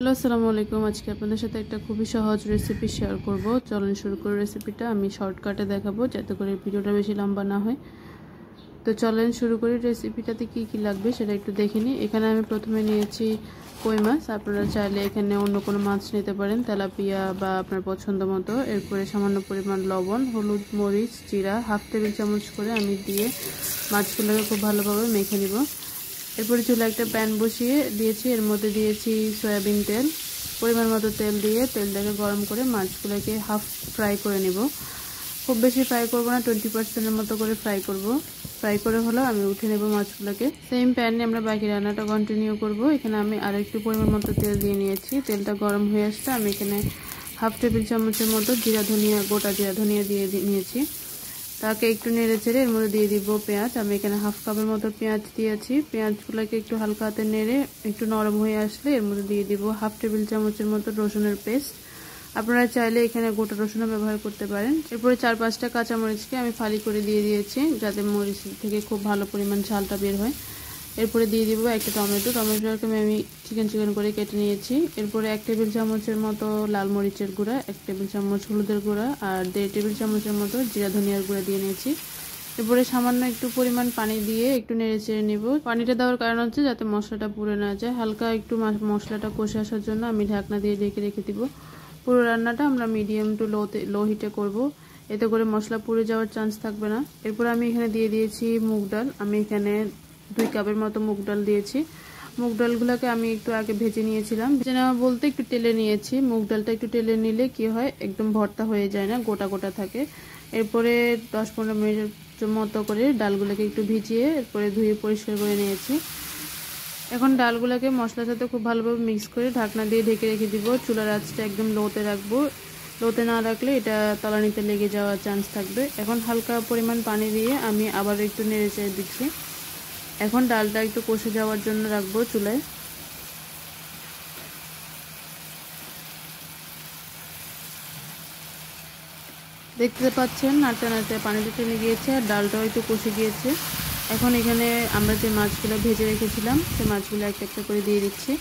Hello আসসালামু আলাইকুম। আজকে আপনাদের সাথে একটা খুবই সহজ রেসিপি শেয়ার করব। চলুন শুরু করে রেসিপিটা। আমি শর্টকাটে দেখাবো যাতে করে ভিডিওটা বেশি লম্বা না হয়। তো চলেন শুরু করি। রেসিপিটাতে কি কি লাগবে সেটা একটু দেখে নিই। এখানে আমি প্রথমে নিয়েছি কই মাছ। আপনারা চাইলে এখানে অন্য কোনো মাছ নিতে পারেন, তেলাপিয়া বা আপনার পছন্দ মতো। এরপরে সামান্য পরিমাণ লবণ, হলুদ, মরিচ, জিরা হাফ টেবিল চামচ করে আমি দিয়ে মাছগুলোকে খুব ভালোভাবে মেখে নিব। এরপরে চুলায় একটা প্যান বসিয়ে দিয়েছি, এর মধ্যে দিয়েছি সয়াবিন তেল। পরিমাণ মতো তেল দিয়ে তেলটাকে গরম করে মাছগুলোকে হাফ ফ্রাই করে নেব। খুব বেশি ফ্রাই করব না, 20%-এর মতো করে ফ্রাই করব। ফ্রাই করে হলো আমি উঠে নেব মাছগুলোকে। সেম প্যানে আমরা বাকি রান্নাটা কন্টিনিউ করব। এখানে আমি আরও একটু পরিমাণ মতো তেল দিয়ে নিয়েছি। তেলটা গরম হয়ে আসলে আমি এখানে হাফ টেবিল চামচের মতো গোটা জিরা ধনিয়া দিয়ে নিয়েছি। তাকে একটু নেড়ে চেড়ে এর মধ্যে দিয়ে দিব পেঁয়াজ। আমি এখানে হাফ কাপের মতো পেঁয়াজ দিয়েছি। পেঁয়াজগুলোকে একটু হালকা হাতে নেড়ে একটু নরম হয়ে আসলে এর মধ্যে দিয়ে দিব হাফ টেবিল চামচের মতো রসুনের পেস্ট। আপনারা চাইলে এখানে গোটা রসুনও ব্যবহার করতে পারেন। এরপরে 4-5টা কাঁচামরিচকে আমি ফালি করে দিয়ে দিয়েছি, যাতে মরিচ থেকে খুব ভালো পরিমাণ ঝালটা বের হয়। এরপরে দিয়ে দিব একটা টমেটোটাকে আমি চিকেন করে কেটে নিয়েছি। এরপরে 1 টেবিল চামচের মতো লাল মরিচের গুঁড়া, 1 টেবিল চামচ হলুদের গুঁড়া আর 1.5 টেবিল চামচের মতো জিরা ধনিয়ার গুঁড়া দিয়ে নিয়েছি। এরপরে সামান্য একটু পরিমাণ পানি দিয়ে একটু নেড়ে চেড়ে নেব। পানিটা দেওয়ার কারণ হচ্ছে যাতে মশলাটা পুড়ে না যায়। হালকা একটু মশলাটা কষে আসার জন্য আমি ঢাকনা দিয়ে ঢেকে রেখে দিব। পুরো রান্নাটা আমরা মিডিয়াম টু লো হিটে করব, এতে করে মশলা পুড়ে যাওয়ার চান্স থাকবে না। এরপর আমি এখানে দিয়ে দিয়েছি মুগ ডাল। আমি এখানে 2 কাপের মতো মুগ ডাল দিয়েছি। মুগ ডালগুলোকে আমি একটু আগে ভেজে নিয়েছিলাম। ভেজে নেওয়া বলতে একটু টেলে নিয়েছি। মুগ ডালটা একটু টেলে নিলে কি হয়, একদম ভর্তা হয়ে যায় না, গোটা গোটা থাকে। এরপরে 10-15 মিনিটের মতো করে ডালগুলোকে একটু ভিজিয়ে এরপরে ধুয়ে পরিষ্কার করে নিয়েছি। এখন ডালগুলোকে মশলার সাথে খুব ভালোভাবে মিক্স করে ঢাকনা দিয়ে ঢেকে রেখে দিব। চুলার আঁচটা একদম লোতে রাখবো। লোতে না রাখলে এটা তলানিতে লেগে যাওয়ার চান্স থাকবে। এখন হালকা পরিমাণ পানি দিয়ে আমি আবার একটু নেড়ে চেড়ে দিচ্ছি। এখন ডালটা একটু কষে যাওয়ার জন্য রাখবো চুলায়। দেখতে পাচ্ছেন নাড়তে নাড়তে পানিটা টেনে গিয়েছে আর ডালটাও একটু কষে গিয়েছে। এখন এখানে আমরা যে মাছগুলো ভেজে রেখেছিলাম সেই মাছগুলো একটা একটা করে দিয়ে দিচ্ছি।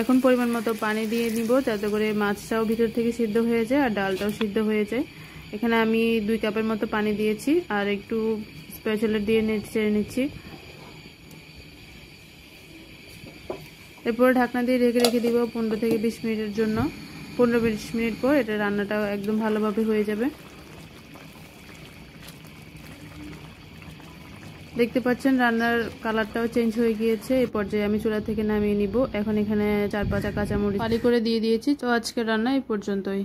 এখন পরিমাণ মতো পানি দিয়ে নিব, যাতে করে মাছটাও ভিতর থেকে সিদ্ধ হয়ে যায় আর ডালটাও সিদ্ধ হয়ে যায়। এখানে আমি 2 কাপের মতো পানি দিয়েছি আর একটু স্প্যাচুলা দিয়ে নেড়ে চেড়ে নিচ্ছি। এরপর ঢাকনা দিয়ে ঢেকে রেখে দিব 15 থেকে 20 মিনিটের জন্য। 15-20 মিনিট পর এটা রান্নাটা একদম ভালোভাবে হয়ে যাবে। দেখতে পাচ্ছেন রান্নার কালারটাও চেঞ্জ হয়ে গিয়েছে। এই পর্যায়ে আমি চুলা থেকে নামিয়ে নিব। এখন এখানে 4-5টা কাঁচামরিচ ফালি করে দিয়ে দিয়েছি। তো আজকের রান্না এই পর্যন্তই।